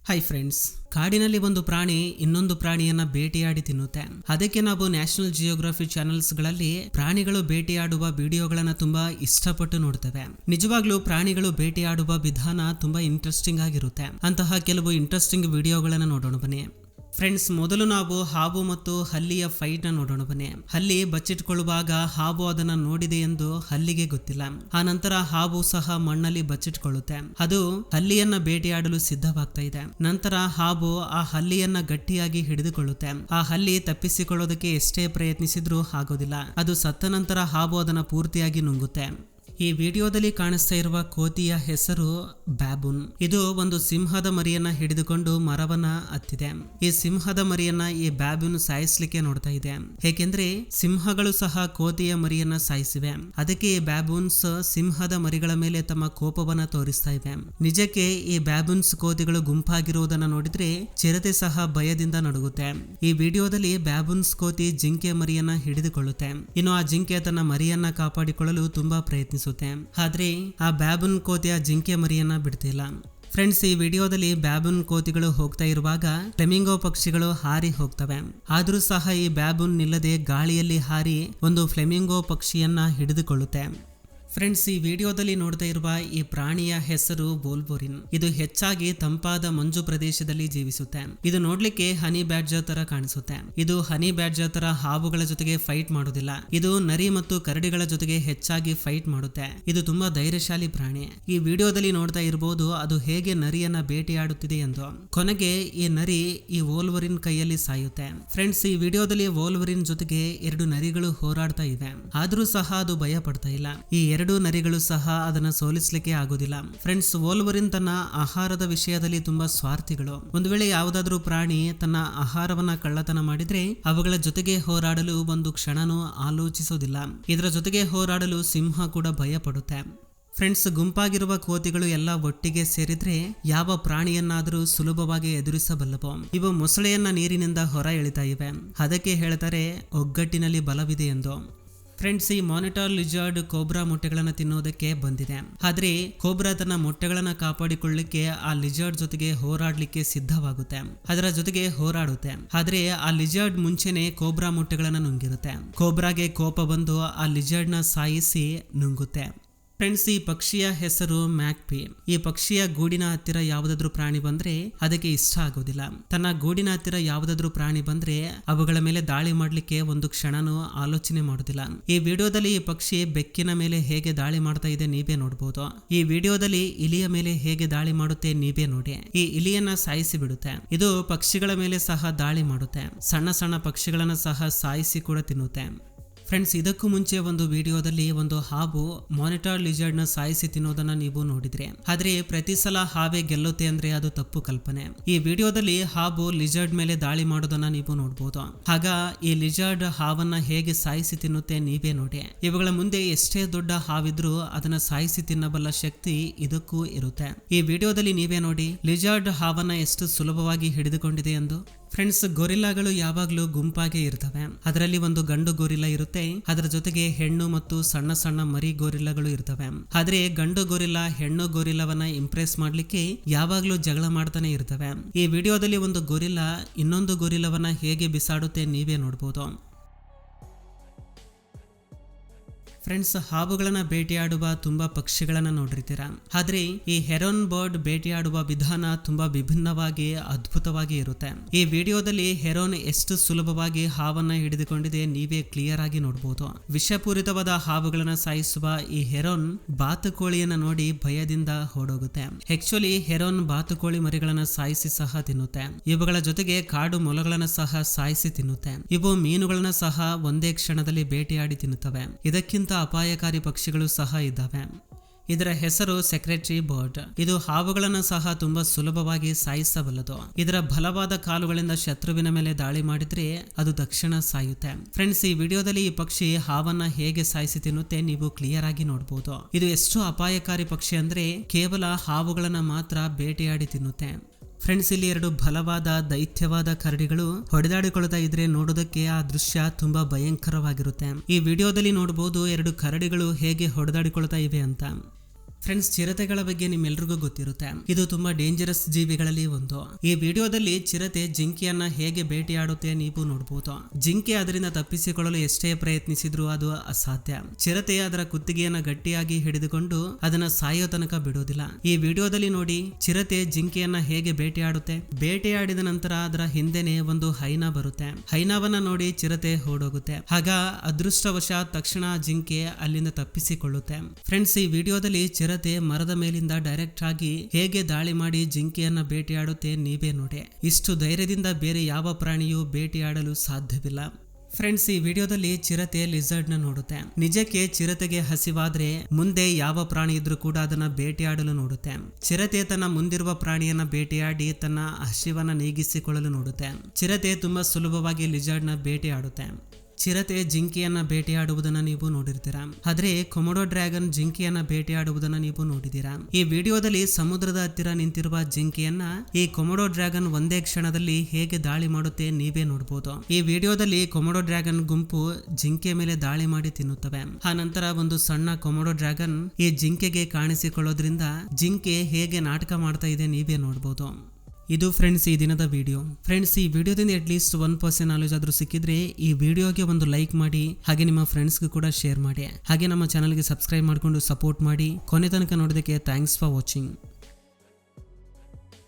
Hi friends, ಕಾಡಿನಲ್ಲಿ ಒಂದು ಪ್ರಾಣಿ ಇನ್ನೊಂದು ಪ್ರಾಣಿಯನ್ನ ಬೇಟೆಯಾಡಿ ತಿನ್ನುತ್ತೆ. ಅದಕ್ಕೆ ನಾವು ನ್ಯಾಷನಲ್ ಜಿಯೋಗ್ರಫಿ ಚಾನೆಲ್ಸ್ಗಳಲ್ಲಿ ಪ್ರಾಣಿಗಳು ಬೇಟೆಯಾಡುವ ವಿಡಿಯೋಗಳನ್ನ ತುಂಬಾ ಇಷ್ಟಪಟ್ಟು ನೋಡ್ತೇವೆ. ನಿಜವಾಗ್ಲೂ ಪ್ರಾಣಿಗಳು ಬೇಟೆಯಾಡುವ ವಿಧಾನ ತುಂಬಾ ಇಂಟ್ರೆಸ್ಟಿಂಗ್ ಆಗಿರುತ್ತೆ. ಅಂತಹ ಕೆಲವು ಇಂಟ್ರೆಸ್ಟಿಂಗ್ ವಿಡಿಯೋಗಳನ್ನ ನೋಡೋಣ ಬನ್ನಿ. ಫ್ರೆಂಡ್ಸ್, ಮೊದಲು ನಾವು ಹಾವು ಮತ್ತು ಹಲ್ಲಿಯ ಫೈಟ್ ನ ನೋಡೋಣ ಬನ್ನಿ. ಹಲ್ಲಿ ಬಚ್ಚಿಟ್ಕೊಳ್ಳುವಾಗ ಹಾವು ಅದನ್ನ ನೋಡಿದೆ ಎಂದು ಹಲ್ಲಿಗೆ ಗೊತ್ತಿಲ್ಲ. ಆ ನಂತರ ಹಾವು ಸಹ ಮಣ್ಣಲ್ಲಿ ಬಚ್ಚಿಟ್ಕೊಳ್ಳುತ್ತೆ. ಅದು ಹಲ್ಲಿಯನ್ನ ಬೇಟೆಯಾಡಲು ಸಿದ್ಧವಾಗ್ತಾ ಇದೆ. ನಂತರ ಹಾವು ಆ ಹಲ್ಲಿಯನ್ನ ಗಟ್ಟಿಯಾಗಿ ಹಿಡಿದುಕೊಳ್ಳುತ್ತೆ. ಆ ಹಲ್ಲಿ ತಪ್ಪಿಸಿಕೊಳ್ಳೋದಕ್ಕೆ ಎಷ್ಟೇ ಪ್ರಯತ್ನಿಸಿದ್ರೂ ಆಗೋದಿಲ್ಲ. ಅದು ಸತ್ತ ನಂತರ ಹಾವು ಅದನ್ನ ಪೂರ್ತಿಯಾಗಿ ನುಂಗುತ್ತೆ. ಈ ವಿಡಿಯೋದಲ್ಲಿ ಕಾಣಿಸ್ತಾ ಇರುವ ಕೋತಿಯ ಹೆಸರು ಬ್ಯಾಬೂನ್. ಇದು ಒಂದು ಸಿಂಹದ ಮರಿಯನ್ನ ಹಿಡಿದುಕೊಂಡು ಮರವನ್ನ ಹತ್ತಿದೆ. ಈ ಸಿಂಹದ ಮರಿಯನ್ನ ಈ ಬ್ಯಾಬೂನ್ ಸಾಯಿಸ್ಲಿಕ್ಕೆ ನೋಡ್ತಾ ಇದೆ. ಏಕೆಂದ್ರೆ ಸಿಂಹಗಳು ಸಹ ಕೋತಿಯ ಮರಿಯನ್ನ ಸಾಯಿಸಿವೆ. ಅದಕ್ಕೆ ಈ ಬ್ಯಾಬೂನ್ಸ್ ಸಿಂಹದ ಮರಿಗಳ ಮೇಲೆ ತಮ್ಮ ಕೋಪವನ್ನ ತೋರಿಸ್ತಾ ಇವೆ. ನಿಜಕ್ಕೆ ಈ ಬ್ಯಾಬೂನ್ಸ್ ಕೋತಿಗಳು ಗುಂಪಾಗಿರುವುದನ್ನ ನೋಡಿದ್ರೆ ಚಿರತೆ ಸಹ ಭಯದಿಂದ ನಡುಗುತ್ತೆ. ಈ ವಿಡಿಯೋದಲ್ಲಿ ಬ್ಯಾಬೂನ್ಸ್ ಕೋತಿ ಜಿಂಕೆ ಮರಿಯನ್ನ ಹಿಡಿದುಕೊಳ್ಳುತ್ತೆ. ಇನ್ನು ಆ ಜಿಂಕೆ ತನ್ನ ಮರಿಯನ್ನ ಕಾಪಾಡಿಕೊಳ್ಳಲು ತುಂಬಾ ಪ್ರಯತ್ನಿಸುತ್ತೆ. ಆದ್ರೆ ಆ ಬ್ಯಾಬೂನ್ ಕೋತಿಯ ಜಿಂಕೆ ಮರಿಯನ್ನ ಬಿಡ್ತಿಲ್ಲ. ಫ್ರೆಂಡ್ಸ್, ಈ ವಿಡಿಯೋದಲ್ಲಿ ಬ್ಯಾಬೂನ್ ಕೋತಿಗಳು ಹೋಗ್ತಾ ಇರುವಾಗ ಫ್ಲೆಮಿಂಗೋ ಪಕ್ಷಿಗಳು ಹಾರಿ ಹೋಗ್ತವೆ. ಆದ್ರೂ ಸಹ ಈ ಬ್ಯಾಬೂನ್ ನಿಲ್ಲದೆ ಗಾಳಿಯಲ್ಲಿ ಹಾರಿ ಒಂದು ಫ್ಲೆಮಿಂಗೋ ಪಕ್ಷಿಯನ್ನ ಹಿಡಿದುಕೊಳ್ಳುತ್ತೆ. ಫ್ರೆಂಡ್ಸ್, ಈ ವಿಡಿಯೋದಲ್ಲಿ ನೋಡ್ತಾ ಇರುವ ಈ ಪ್ರಾಣಿಯ ಹೆಸರು ವೋಲ್ವರಿನ್. ಇದು ಹೆಚ್ಚಾಗಿ ತಂಪಾದ ಮಂಜು ಪ್ರದೇಶದಲ್ಲಿ ಜೀವಿಸುತ್ತೆ. ಇದು ನೋಡ್ಲಿಕ್ಕೆ ಹನಿ ಬ್ಯಾಡ್ಜರ್ ತರ ಕಾಣಿಸುತ್ತೆ. ಇದು ಹನಿ ಬ್ಯಾಡ್ಜರ್ ತರ ಹಾವುಗಳ ಜೊತೆಗೆ ಫೈಟ್ ಮಾಡೋದಿಲ್ಲ. ಇದು ನರಿ ಮತ್ತು ಕರಡಿಗಳ ಜೊತೆಗೆ ಹೆಚ್ಚಾಗಿ ಫೈಟ್ ಮಾಡುತ್ತೆ. ಇದು ತುಂಬಾ ಧೈರ್ಯಶಾಲಿ ಪ್ರಾಣಿ. ಈ ವಿಡಿಯೋದಲ್ಲಿ ನೋಡ್ತಾ ಇರಬಹುದು ಅದು ಹೇಗೆ ನರಿಯನ್ನ ಬೇಟೆಯಾಡುತ್ತಿದೆ ಎಂದು. ಕೊನೆಗೆ ಈ ನರಿ ಈ ವೋಲ್ವರಿನ್ ಕೈಯಲ್ಲಿ ಸಾಯುತ್ತೆ. ಫ್ರೆಂಡ್ಸ್, ಈ ವಿಡಿಯೋದಲ್ಲಿ ವೋಲ್ವರಿನ್ ಜೊತೆಗೆ ಎರಡು ನರಿಗಳು ಹೋರಾಡ್ತಾ ಇವೆ. ಆದ್ರೂ ಸಹ ಅದು ಭಯ ಪಡ್ತಾ ಇಲ್ಲ. ಈ ಎರಡು ನರಿಗಳು ಸಹ ಅದನ್ನ ಸೋಲಿಸಲಿಕ್ಕೆ ಆಗೋದಿಲ್ಲ. ಫ್ರೆಂಡ್ಸ್, ವೋಲ್ವರಿನ್ ತನ್ನ ಆಹಾರದ ವಿಷಯದಲ್ಲಿ ತುಂಬಾ ಸ್ವಾರ್ಥಿಗಳು. ಒಂದು ವೇಳೆ ಯಾವುದಾದ್ರೂ ಪ್ರಾಣಿ ತನ್ನ ಆಹಾರವನ್ನ ಕಳ್ಳತನ ಮಾಡಿದ್ರೆ ಅವುಗಳ ಜೊತೆಗೆ ಹೋರಾಡಲು ಒಂದು ಕ್ಷಣನೂ ಆಲೋಚಿಸೋದಿಲ್ಲ. ಇದರ ಜೊತೆಗೆ ಹೋರಾಡಲು ಸಿಂಹ ಕೂಡ ಭಯ ಪಡುತ್ತೆ. ಫ್ರೆಂಡ್ಸ್, ಗುಂಪಾಗಿರುವ ಕೋತಿಗಳು ಎಲ್ಲ ಒಟ್ಟಿಗೆ ಸೇರಿದ್ರೆ ಯಾವ ಪ್ರಾಣಿಯನ್ನಾದರೂ ಸುಲಭವಾಗಿ ಎದುರಿಸಬಲ್ಲವು. ಇವು ಮೊಸಳೆಯನ್ನ ನೀರಿನಿಂದ ಹೊರ ಎಳಿತಾ ಇವೆ. ಅದಕ್ಕೆ ಹೇಳ್ತಾರೆ ಒಗ್ಗಟ್ಟಿನಲ್ಲಿ ಬಲವಿದೆ ಎಂದು. ಫ್ರೆಂಡ್ಸ್, ಈ ಮಾನಿಟರ್ ಲಿಜರ್ಡ್ ಕೋಬ್ರಾ ಮೊಟ್ಟೆಗಳನ್ನು ತಿನ್ನೋದಕ್ಕೆ ಬಂದಿದೆ. ಆದ್ರೆ ಕೋಬ್ರಾ ತನ್ನ ಮೊಟ್ಟೆಗಳನ್ನ ಕಾಪಾಡಿಕೊಳ್ಳಲಿಕ್ಕೆ ಆ ಲಿಜರ್ಡ್ ಜೊತೆಗೆ ಹೋರಾಡ್ಲಿಕ್ಕೆ ಸಿದ್ಧವಾಗುತ್ತೆ. ಅದರ ಜೊತೆಗೆ ಹೋರಾಡುತ್ತೆ. ಆದ್ರೆ ಆ ಲಿಜರ್ಡ್ ಮುಂಚೆನೆ ಕೋಬ್ರಾ ಮೊಟ್ಟೆಗಳನ್ನ ನುಂಗಿರುತ್ತೆ. ಕೋಬ್ರಾಗೆ ಕೋಪ ಬಂದು ಆ ಲಿಜರ್ಡ್ ನ ಸಾಯಿಸಿ ನುಂಗುತ್ತೆ. ಫ್ರೆಂಡ್ಸ್, ಈ ಪಕ್ಷಿಯ ಹೆಸರು ಮ್ಯಾಕ್ಪಿ. ಈ ಪಕ್ಷಿಯ ಗೂಡಿನ ಹತ್ತಿರ ಯಾವುದಾದ್ರೂ ಪ್ರಾಣಿ ಬಂದ್ರೆ ಅದಕ್ಕೆ ಇಷ್ಟ ಆಗೋದಿಲ್ಲ. ತನ್ನ ಗೂಡಿನ ಹತ್ತಿರ ಯಾವುದಾದ್ರೂ ಪ್ರಾಣಿ ಬಂದ್ರೆ ಅವುಗಳ ಮೇಲೆ ದಾಳಿ ಮಾಡ್ಲಿಕ್ಕೆ ಒಂದು ಕ್ಷಣನೂ ಆಲೋಚನೆ ಮಾಡೋದಿಲ್ಲ. ಈ ವಿಡಿಯೋದಲ್ಲಿ ಈ ಪಕ್ಷಿ ಬೆಕ್ಕಿನ ಮೇಲೆ ಹೇಗೆ ದಾಳಿ ಮಾಡ್ತಾ ಇದೆ ನೀವೇ ನೋಡಬಹುದು. ಈ ವಿಡಿಯೋದಲ್ಲಿ ಇಲಿಯ ಮೇಲೆ ಹೇಗೆ ದಾಳಿ ಮಾಡುತ್ತೆ ನೀವೇ ನೋಡಿ. ಈ ಇಲಿಯನ್ನ ಸಾಯಿಸಿ ಬಿಡುತ್ತೆ. ಇದು ಪಕ್ಷಿಗಳ ಮೇಲೆ ಸಹ ದಾಳಿ ಮಾಡುತ್ತೆ. ಸಣ್ಣ ಸಣ್ಣ ಪಕ್ಷಿಗಳನ್ನ ಸಹ ಸಾಯಿಸಿ ಕೂಡ ತಿನ್ನುತ್ತೆ. ಫ್ರೆಂಡ್ಸ್, ಇದಕ್ಕೂ ಮುಂಚೆ ಒಂದು ವಿಡಿಯೋದಲ್ಲಿ ಒಂದು ಹಾವು ಮಾನಿಟರ್ ಲಿಜರ್ಡ್ ನ ಸಾಯಿಸಿ ತಿನ್ನೋದನ್ನ ನೀವು ನೋಡಿದ್ರಿ. ಆದ್ರೆ ಪ್ರತಿ ಸಲ ಹಾವೇ ಗೆಲ್ಲುತ್ತೆ ಅಂದ್ರೆ ಅದು ತಪ್ಪು ಕಲ್ಪನೆ. ಈ ವಿಡಿಯೋದಲ್ಲಿ ಹಾವು ಲಿಜರ್ಡ್ ಮೇಲೆ ದಾಳಿ ಮಾಡೋದನ್ನ ನೀವು ನೋಡಬಹುದು. ಆಗ ಈ ಲಿಜರ್ಡ್ ಹಾವನ್ನ ಹೇಗೆ ಸಾಯಿಸಿ ತಿನ್ನುತ್ತೆ ನೀವೇ ನೋಡಿ. ಇವುಗಳ ಮುಂದೆ ಎಷ್ಟೇ ದೊಡ್ಡ ಹಾವಿದ್ರೂ ಅದನ್ನ ಸಾಯಿಸಿ ತಿನ್ನಬಲ್ಲ ಶಕ್ತಿ ಇದಕ್ಕೂ ಇರುತ್ತೆ. ಈ ವಿಡಿಯೋದಲ್ಲಿ ನೀವೇ ನೋಡಿ ಲಿಜರ್ಡ್ ಹಾವನ್ನ ಎಷ್ಟು ಸುಲಭವಾಗಿ ಹಿಡಿದುಕೊಂಡಿದೆ ಎಂದು. ಫ್ರೆಂಡ್ಸ್, ಗೊರಿಲ್ಲಾಗಳು ಯಾವಾಗ್ಲೂ ಗುಂಪಾಗೆ ಇರ್ತವೆ. ಅದರಲ್ಲಿ ಒಂದು ಗಂಡು ಗೊರಿಲ್ಲಾ ಇರುತ್ತೆ. ಅದರ ಜೊತೆಗೆ ಹೆಣ್ಣು ಮತ್ತು ಸಣ್ಣ ಸಣ್ಣ ಮರಿ ಗೊರಿಲ್ಲಾಗಳು ಇರ್ತವೆ. ಆದ್ರೆ ಗಂಡು ಗೊರಿಲ್ಲಾ ಹೆಣ್ಣು ಗೊರಿಲ್ಲವನ್ನ ಇಂಪ್ರೆಸ್ ಮಾಡ್ಲಿಕ್ಕೆ ಯಾವಾಗ್ಲೂ ಜಗಳ ಮಾಡ್ತಾನೆ ಇರ್ತವೆ. ಈ ವಿಡಿಯೋದಲ್ಲಿ ಒಂದು ಗೊರಿಲ್ಲಾ ಇನ್ನೊಂದು ಗೊರಿಲ್ಲವನ್ನ ಹೇಗೆ ಬಿಸಾಡುತ್ತೆ ನೀವೇ ನೋಡ್ಬೋದು. ಫ್ರೆಂಡ್ಸ್, ಹಾವುಗಳನ್ನ ಬೇಟೆಯಾಡುವ ತುಂಬಾ ಪಕ್ಷಿಗಳನ್ನ ನೋಡಿರ್ತೀರಾ. ಆದ್ರೆ ಈ ಹೆರೋನ್ ಬರ್ಡ್ ಬೇಟೆಯಾಡುವ ವಿಧಾನ ತುಂಬಾ ವಿಭಿನ್ನವಾಗಿ ಅದ್ಭುತವಾಗಿ ಇರುತ್ತೆ. ಈ ವಿಡಿಯೋದಲ್ಲಿ ಹೆರೋನ್ ಎಷ್ಟು ಸುಲಭವಾಗಿ ಹಾವನ್ನ ಹಿಡಿದುಕೊಂಡಿದೆ ನೀವೇ ಕ್ಲಿಯರ್ ಆಗಿ ನೋಡಬಹುದು. ವಿಷಪೂರಿತವಾದ ಹಾವುಗಳನ್ನ ಸಾಯಿಸುವ ಈ ಹೆರೋನ್ ಬಾತುಕೋಳಿಯನ್ನ ನೋಡಿ ಭಯದಿಂದ ಓಡೋಗುತ್ತೆ. ಆಕ್ಚುಲಿ ಹೆರೋನ್ ಬಾತುಕೋಳಿ ಮರಿಗಳನ್ನ ಸಾಯಿಸಿ ಸಹ ತಿನ್ನುತ್ತೆ. ಇವುಗಳ ಜೊತೆಗೆ ಕಾಡು ಮೊಲಗಳನ್ನ ಸಹ ಸಾಯಿಸಿ ತಿನ್ನುತ್ತೆ. ಇವು ಮೀನುಗಳನ್ನ ಸಹ ಒಂದೇ ಕ್ಷಣದಲ್ಲಿ ಬೇಟೆಯಾಡಿ ತಿನ್ನುತ್ತವೆ. ಇದಕ್ಕಿಂತ ಅಪಾಯಕಾರಿ ಪಕ್ಷಿಗಳು ಸಹ ಇದ್ದಾವೆ. ಇದರ ಹೆಸರು ಸೆಕ್ರೆಟರಿ ಬರ್ಡ್. ಇದು ಹಾವುಗಳನ್ನು ಸಹ ತುಂಬಾ ಸುಲಭವಾಗಿ ಸಾಯಿಸಬಲ್ಲದು. ಇದರ ಬಲವಾದ ಕಾಲುಗಳಿಂದ ಶತ್ರುವಿನ ಮೇಲೆ ದಾಳಿ ಮಾಡಿದ್ರೆ ಅದು ತಕ್ಷಣ ಸಾಯುತ್ತೆ. ಫ್ರೆಂಡ್ಸ್, ಈ ವಿಡಿಯೋದಲ್ಲಿ ಈ ಪಕ್ಷಿ ಹಾವನ್ನ ಹೇಗೆ ಸಾಯಿಸಿ ತಿನ್ನುತ್ತೆ ನೀವು ಕ್ಲಿಯರ್ ಆಗಿ ನೋಡಬಹುದು. ಇದು ಎಷ್ಟು ಅಪಾಯಕಾರಿ ಪಕ್ಷಿ ಅಂದ್ರೆ ಕೇವಲ ಹಾವುಗಳನ್ನ ಮಾತ್ರ ಬೇಟೆಯಾಡಿ ತಿನ್ನುತ್ತೆ. ಫ್ರೆಂಡ್ಸ್, ಇಲ್ಲಿ ಎರಡು ಬಲವಾದ ದೈತ್ಯವಾದ ಕರಡಿಗಳು ಹೊಡೆದಾಡಿಕೊಳ್ತಾ ಇದ್ರೆ ನೋಡೋದಕ್ಕೆ ಆ ದೃಶ್ಯ ತುಂಬಾ ಭಯಂಕರವಾಗಿರುತ್ತೆ. ಈ ವಿಡಿಯೋದಲ್ಲಿ ನೋಡಬಹುದು ಎರಡು ಕರಡಿಗಳು ಹೇಗೆ ಹೊಡೆದಾಡಿಕೊಳ್ತಾ ಇವೆ ಅಂತ. ಫ್ರೆಂಡ್ಸ್, ಚಿರತೆಗಳ ಬಗ್ಗೆ ನಿಮ್ಮೆಲ್ರಿಗೂ ಗೊತ್ತಿರುತ್ತೆ. ಇದು ತುಂಬಾ ಡೇಂಜರಸ್ ಜೀವಿಗಳಲ್ಲಿ ಒಂದು. ಈ ವಿಡಿಯೋದಲ್ಲಿ ಚಿರತೆ ಜಿಂಕೆಯನ್ನ ಹೇಗೆ ಬೇಟೆಯಾಡುತ್ತೆ ನೀವು ನೋಡಬಹುದು. ಜಿಂಕೆ ಅದರಿಂದ ತಪ್ಪಿಸಿಕೊಳ್ಳಲು ಎಷ್ಟೇ ಪ್ರಯತ್ನಿಸಿದ್ರು ಅದು ಅಸಾಧ್ಯ. ಚಿರತೆ ಅದರ ಕುತ್ತಿಗೆಯನ್ನ ಗಟ್ಟಿಯಾಗಿ ಹಿಡಿದುಕೊಂಡು ಅದನ್ನ ಸಾಯೋ ತನಕ ಬಿಡೋದಿಲ್ಲ. ಈ ವಿಡಿಯೋದಲ್ಲಿ ನೋಡಿ ಚಿರತೆ ಜಿಂಕೆಯನ್ನ ಹೇಗೆ ಬೇಟೆಯಾಡುತ್ತೆ. ಬೇಟೆಯಾಡಿದ ನಂತರ ಅದರ ಹಿಂದೆನೆ ಒಂದು ಹೈನಾ ಬರುತ್ತೆ. ಹೈನಾವನ್ನ ನೋಡಿ ಚಿರತೆ ಓಡೋಗುತ್ತೆ. ಆಗ ಅದೃಷ್ಟವಶಾತ್ ತಕ್ಷಣ ಜಿಂಕೆ ಅಲ್ಲಿಂದ ತಪ್ಪಿಸಿಕೊಳ್ಳುತ್ತೆ. ಫ್ರೆಂಡ್ಸ್, ಈ ವಿಡಿಯೋದಲ್ಲಿ ಚಿರತೆ ಮರದ ಮೇಲಿಂದ ಡೈರೆಕ್ಟ್ ಆಗಿ ಹೇಗೆ ದಾಳಿ ಮಾಡಿ ಜಿಂಕೆಯನ್ನ ಬೇಟೆಯಾಡುತ್ತೆ ನೀವೇ ನೋಡಿ. ಇಷ್ಟು ಧೈರ್ಯದಿಂದ ಬೇರೆ ಯಾವ ಪ್ರಾಣಿಯೂ ಬೇಟೆಯಾಡಲು ಸಾಧ್ಯವಿಲ್ಲ. ಫ್ರೆಂಡ್ಸ್, ಈ ವಿಡಿಯೋದಲ್ಲಿ ಚಿರತೆ ಲಿಸರ್ಡ್ ನ ನೋಡುತ್ತೆ. ನಿಜಕ್ಕೆ ಚಿರತೆಗೆ ಹಸಿವಾದ್ರೆ ಮುಂದೆ ಯಾವ ಪ್ರಾಣಿ ಇದ್ರೂ ಕೂಡ ಅದನ್ನ ಬೇಟೆಯಾಡಲು ನೋಡುತ್ತೆ. ಚಿರತೆ ತನ್ನ ಮುಂದಿರುವ ಪ್ರಾಣಿಯನ್ನ ಬೇಟೆಯಾಡಿ ತನ್ನ ಹಸಿವನ್ನ ನೀಗಿಸಿಕೊಳ್ಳಲು ನೋಡುತ್ತೆ. ಚಿರತೆ ತುಂಬಾ ಸುಲಭವಾಗಿ ಲಿಸರ್ಡ್ ನ ಬೇಟೆಯಾಡುತ್ತೆ. ಚಿರತೆ ಜಿಂಕೆಯನ್ನ ಬೇಟೆಯಾಡುವುದನ್ನ ನೀವು ನೋಡಿರ್ತೀರಾ. ಆದ್ರೆ ಕೊಮೊಡೋ ಡ್ರ್ಯಾಗನ್ ಜಿಂಕೆಯನ್ನ ಬೇಟೆಯಾಡುವುದನ್ನ ನೀವು ನೋಡಿದೀರಾ. ಈ ವಿಡಿಯೋದಲ್ಲಿ ಸಮುದ್ರದ ಹತ್ತಿರ ನಿಂತಿರುವ ಜಿಂಕೆಯನ್ನ ಈ ಕೊಮೊಡೋ ಡ್ರ್ಯಾಗನ್ ಒಂದೇ ಕ್ಷಣದಲ್ಲಿ ಹೇಗೆ ದಾಳಿ ಮಾಡುತ್ತೆ ನೀವೇ ನೋಡಬಹುದು. ಈ ವಿಡಿಯೋದಲ್ಲಿ ಕೊಮೊಡೋ ಡ್ರ್ಯಾಗನ್ ಗುಂಪು ಜಿಂಕೆ ಮೇಲೆ ದಾಳಿ ಮಾಡಿ ತಿನ್ನುತ್ತವೆ. ಆ ನಂತರ ಒಂದು ಸಣ್ಣ ಕೊಮೊಡೋ ಡ್ರ್ಯಾಗನ್ ಈ ಜಿಂಕೆಗೆ ಕಾಣಿಸಿಕೊಳ್ಳೋದ್ರಿಂದ ಜಿಂಕೆ ಹೇಗೆ ನಾಟಕ ಮಾಡ್ತಾ ಇದೆ ನೀವೇ ನೋಡಬಹುದು. ಇದು ಫ್ರೆಂಡ್ಸ್ ಈ ದಿನದ ವಿಡಿಯೋ. ಫ್ರೆಂಡ್ಸ್, ಈ ವಿಡಿಯೋದಿಂದ ಅಟ್ಲೀಸ್ಟ್ 1% ನಾಲೆಜ್ ಆದ್ರೂ ಸಿಕ್ಕಿದ್ರೆ ಈ ವಿಡಿಯೋಗೆ ಒಂದು ಲೈಕ್ ಮಾಡಿ, ಹಾಗೆ ನಿಮ್ಮ ಫ್ರೆಂಡ್ಸ್ಗೂ ಕೂಡ ಶೇರ್ ಮಾಡಿ, ಹಾಗೆ ನಮ್ಮ ಚಾನಲ್ಗೆ ಸಬ್ಸ್ಕ್ರೈಬ್ ಮಾಡಿಕೊಂಡು ಸಪೋರ್ಟ್ ಮಾಡಿ. ಕೊನೆ ತನಕ ನೋಡೋದಕ್ಕೆ ಥ್ಯಾಂಕ್ಸ್ ಫಾರ್ ವಾಚಿಂಗ್.